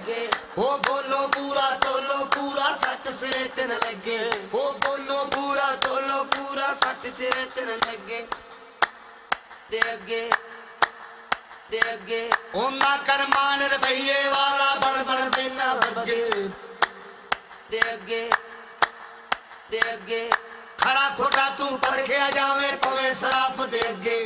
ਅੱਗੇ ਉਹ ਬੋਲੋ ਪੂਰਾ ਤੋਲੋ ਪੂਰਾ ਸੱਟ ਸਿਰੇ ਤੇ ਨਾ ਲੱਗੇ ਉਹ ਬੋਲੋ ਪੂਰਾ ਤੋਲੋ ਪੂਰਾ ਸੱਟ ਸਿਰੇ ਤੇ ਨਾ ਲੱਗੇ ਤੇ ਅੱਗੇ ਉਹਨਾਂ ਕਰਮਾਨ ਰੁਪਈਏ ਵਾਲਾ ਬਣ ਬਣ ਪੈਨਾ ਬੱਗੇ ਤੇ ਅੱਗੇ ਖੜਾ ਖੋਟਾ ਤੂੰ ਪਰਖਿਆ ਜਾਵੇਂ ਪਵੇਂ ਸਰਾਫ ਦੇ ਅੱਗੇ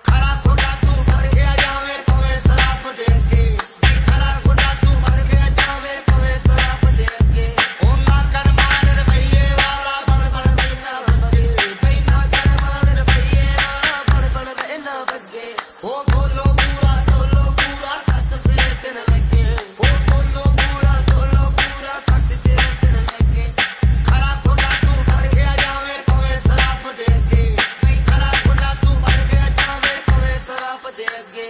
ਖੜਾ ਖੋਟਾ ਤੂੰ ਪਰਖਿਆ ਜਾਵੇਂ ਪਵੇਂ ਸਰਾਫ ਦੇ ਅੱਗੇ ਖੜਾ ਖੋਟਾ ਤੂੰ ਪਰਖਿਆ ਜਾਵੇਂ ਪਵੇਂ ਸਰਾਫ ਦੇ ਅੱਗੇ ਉਹਨਾਂ ਕਰਮਾਨ ਰੁਪਈਏ ਵਾਲਾ ਬਣ ਬਣ ਪੈਨਾ ਬੱਗੇ ਪੈਨਾ ਕਰਮਾਨ ਰੁਪਈਏ ਵਾਲਾ ਬਣ ਬਣ ਪੈਨਾ ਬੱਗੇ ਉਹ ਬੋਲੋ ਪੂਰਾ ਤੋਲੋ ਪੂਰਾ ਸੱਤ ਸਿਰੇ ਤੇ ਨਾ ਲੱਗੇ ਉਹ ਬੋਲੋ ਪੂਰਾ ਤੋਲੋ ਪੂਰਾ ਸੱਤ ਸਿਰੇ ਤੇ ਨਾ ਲੱਗੇ ਖੜਾ ਖੋਟਾ ਤੂੰ ਪਰਖਿਆ ਜਾਵੇਂ ਪਵੇਂ ਸਰਾਫ ਦੇ ਅੱਗੇ ਖੜਾ ਖੋਟਾ ਤੂੰ ਪਰਖਿਆ ਜਾਵੇਂ ਪਵੇਂ ਸਰਾਫ ਦੇ ਅੱਗੇ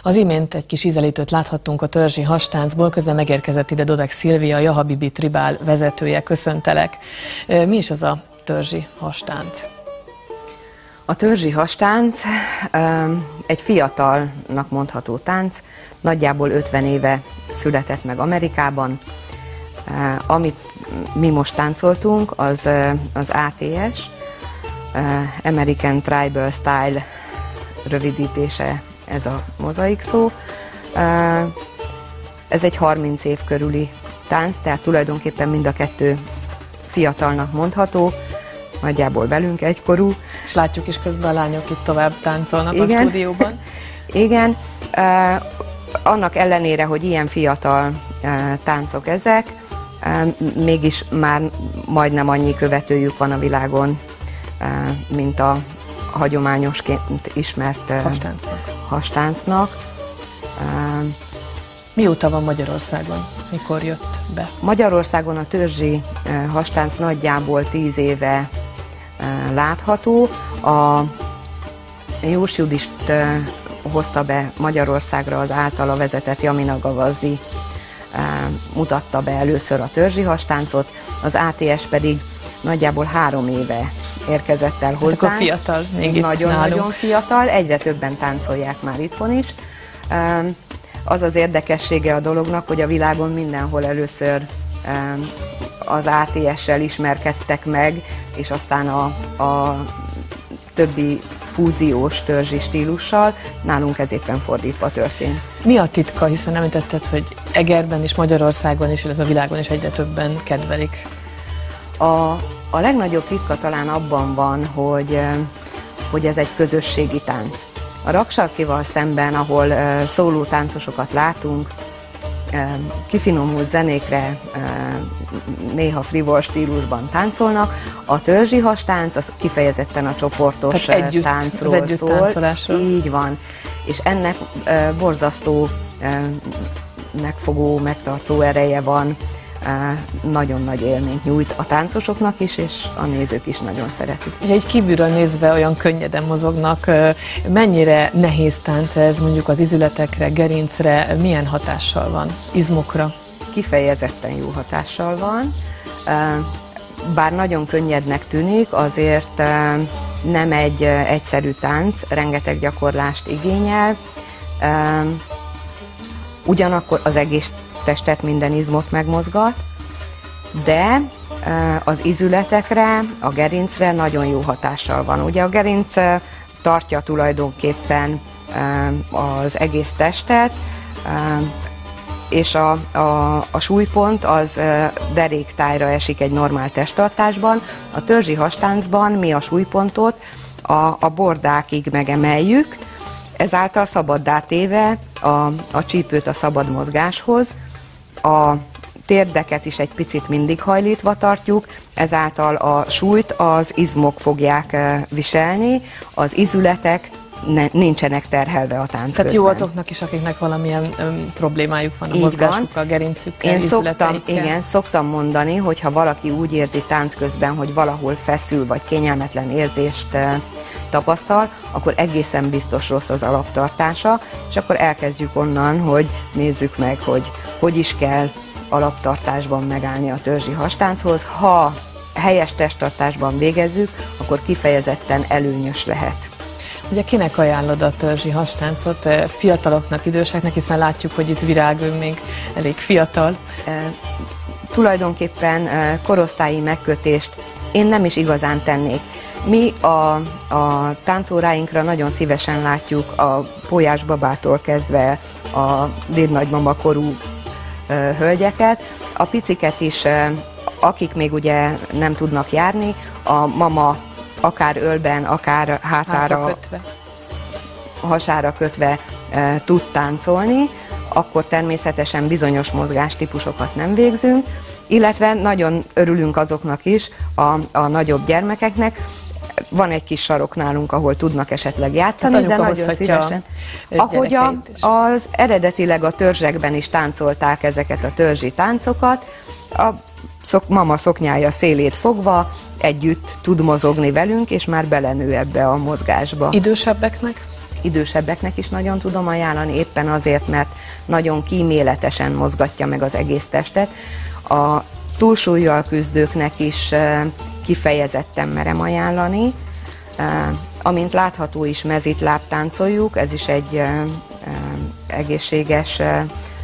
Az imént egy kis ízelítőt láthattunk a törzsi hastáncból, közben megérkezett ide Dodek Szilvia, a Jahabibi Tribál vezetője. Köszöntelek. Mi is az a törzsi hastánc? A törzsi hastánc egy fiatalnak mondható tánc, nagyjából 50 éve született meg Amerikában. Amit mi most táncoltunk, az ATS, American Tribal Style rövidítése, ez a mozaik szó. Ez egy 30 év körüli tánc, tehát tulajdonképpen mind a kettő fiatalnak mondható, nagyjából velünk egykorú. És látjuk is közben a lányok itt tovább táncolnak. Igen. A stúdióban. Igen, annak ellenére, hogy ilyen fiatal táncok ezek, mégis már majdnem annyi követőjük van a világon, mint a hagyományosként ismert hastáncnak. Mióta van Magyarországon? Mikor jött be? Magyarországon a törzsi hastánc nagyjából 10 éve látható. A Jós Judist hozta be Magyarországra az általa vezetett Jamina Gavazzi, mutatta be először a törzsi hastáncot, az ATS pedig nagyjából 3 éve érkezett el hozzánk. Akkor fiatal még itt nagyon fiatal, egyre többen táncolják már itthon is. Az az érdekessége a dolognak, hogy a világon mindenhol először az ATS-sel ismerkedtek meg, és aztán a többi fúziós törzsi stílussal, nálunk ez éppen fordítva történt. Mi a titka, hiszen említetted, hogy Egerben is, Magyarországon is, illetve a világon is egyre többen kedvelik? A legnagyobb titka talán abban van, hogy ez egy közösségi tánc. A Raksarkival szemben, ahol szóló táncosokat látunk, kifinomult zenékre, néha frivol stílusban táncolnak, a törzsi hastánc az kifejezetten a csoportos táncról szól. Így van. És ennek borzasztó megfogó, megtartó ereje van, nagyon nagy élményt nyújt a táncosoknak is, és a nézők is nagyon szeretik. Ugye egy kívülről nézve olyan könnyeden mozognak, mennyire nehéz tánc ez mondjuk az izületekre, gerincre, milyen hatással van, izmokra? Kifejezetten jó hatással van, bár nagyon könnyednek tűnik, azért nem egy egyszerű tánc, rengeteg gyakorlást igényel, ugyanakkor az egész testet, minden izmot megmozgat, de az ízületekre, a gerincre nagyon jó hatással van. Ugye a gerinc tartja tulajdonképpen az egész testet, és a súlypont az deréktájra esik egy normál testtartásban. A törzsi hastáncban mi a súlypontot a bordákig megemeljük, ezáltal szabaddá téve a csípőt a szabad mozgáshoz, a térdeket is egy picit mindig hajlítva tartjuk, ezáltal a súlyt az izmok fogják viselni, az ízületek nincsenek terhelve a tánc Tehát közben. jó azoknak is, akiknek valamilyen problémájuk van a mozgásukkal, a gerincükkel, Én ízületeikkel. szoktam mondani, hogy ha valaki úgy érzi tánc közben, hogy valahol feszül vagy kényelmetlen érzést tapasztal, akkor egészen biztos rossz az alaptartása, és akkor elkezdjük onnan, hogy nézzük meg, hogy is kell alaptartásban megállni a törzsi hastánchoz. Ha helyes testtartásban végezzük, akkor kifejezetten előnyös lehet. Ugye kinek ajánlod a törzsi hastáncot? Fiataloknak, időseknek, hiszen látjuk, hogy itt Virág ő még elég fiatal. Tulajdonképpen korosztályi megkötést én nem is igazán tennék. Mi a táncóráinkra nagyon szívesen látjuk a pólyás babától kezdve a dédnagymama korú hölgyeket, a piciket is, akik még ugye nem tudnak járni, a mama akár ölben, akár hátára, hasára kötve tud táncolni, akkor természetesen bizonyos mozgástípusokat nem végzünk, illetve nagyon örülünk azoknak is, a nagyobb gyermekeknek. Van egy kis sarok nálunk, ahol tudnak esetleg játszani, de nagyon szívesen. Ahogy az eredetileg a törzsekben is táncolták ezeket a törzsi táncokat, a mama szoknyája szélét fogva együtt tud mozogni velünk, és már belenő ebbe a mozgásba. Idősebbeknek? Idősebbeknek is nagyon tudom ajánlani, éppen azért, mert nagyon kíméletesen mozgatja meg az egész testet. A túlsúllyal küzdőknek is kifejezetten merem ajánlani. Amint látható is, mezitláb táncoljuk, ez is egy egészséges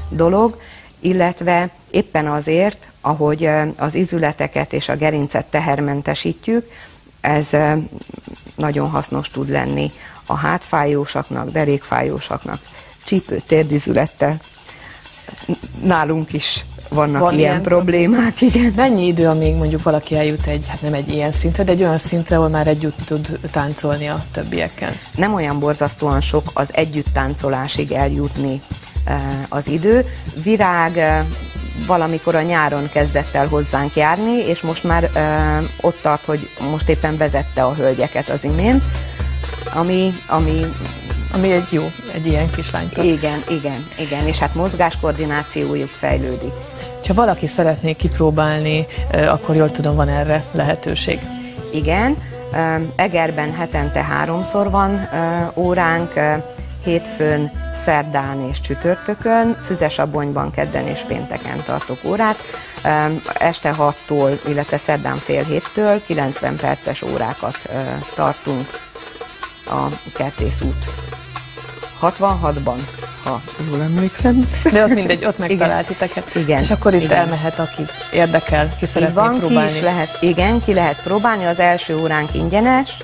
dolog, illetve éppen azért, ahogy az ízületeket és a gerincet tehermentesítjük, ez nagyon hasznos tud lenni a hátfájósaknak, derékfájósaknak, csípő-térdizülettel. Nálunk is vannak ilyen problémák, igen. Mennyi idő, amíg mondjuk valaki eljut nem egy ilyen szintre, de egy olyan szintre, ahol már együtt tud táncolni a többiekkel? Nem olyan borzasztóan sok az együtt táncolásig eljutni az idő. Virág valamikor a nyáron kezdett el hozzánk járni, és most már ott tart, hogy most éppen vezette a hölgyeket az imént, ami egy ilyen kislánytól. Igen, és hát mozgáskoordinációjuk fejlődik. Ha valaki szeretné kipróbálni, akkor jól tudom, van erre lehetőség. Igen, Egerben hetente 3-szor van óránk, hétfőn, szerdán és csütörtökön, Füzesabonyban kedden és pénteken tartok órát, este 6-tól, illetve szerdán fél 7-től 90 perces órákat tartunk a Kertész út 66-ban, ha jól emlékszem. De ott mindegy, ott megtalált titeket. Igen. És akkor itt elmehet, aki érdekel, ki szeretné próbálni. Ki lehet próbálni, az első óránk ingyenes,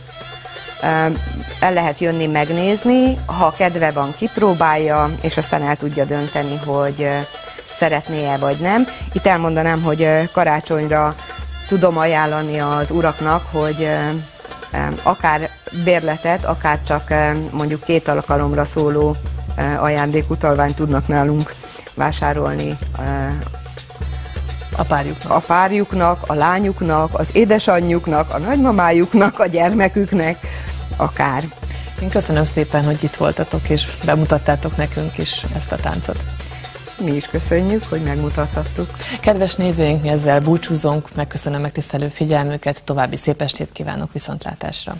el lehet jönni megnézni, ha kedve van, kipróbálja, és aztán el tudja dönteni, hogy szeretné-e vagy nem. Itt elmondanám, hogy karácsonyra tudom ajánlani az uraknak, hogy akár bérletet, akár csak mondjuk 2 alkalomra szóló ajándékutalványt tudnak nálunk vásárolni a párjuknak, a lányuknak, az édesanyjuknak, a nagymamájuknak, a gyermeküknek, akár. Én köszönöm szépen, hogy itt voltatok, és bemutattátok nekünk is ezt a táncot. Mi is köszönjük, hogy megmutathattuk. Kedves nézőink, mi ezzel búcsúzunk, megköszönöm megtisztelő figyelmüket, további szép estét kívánok, viszontlátásra!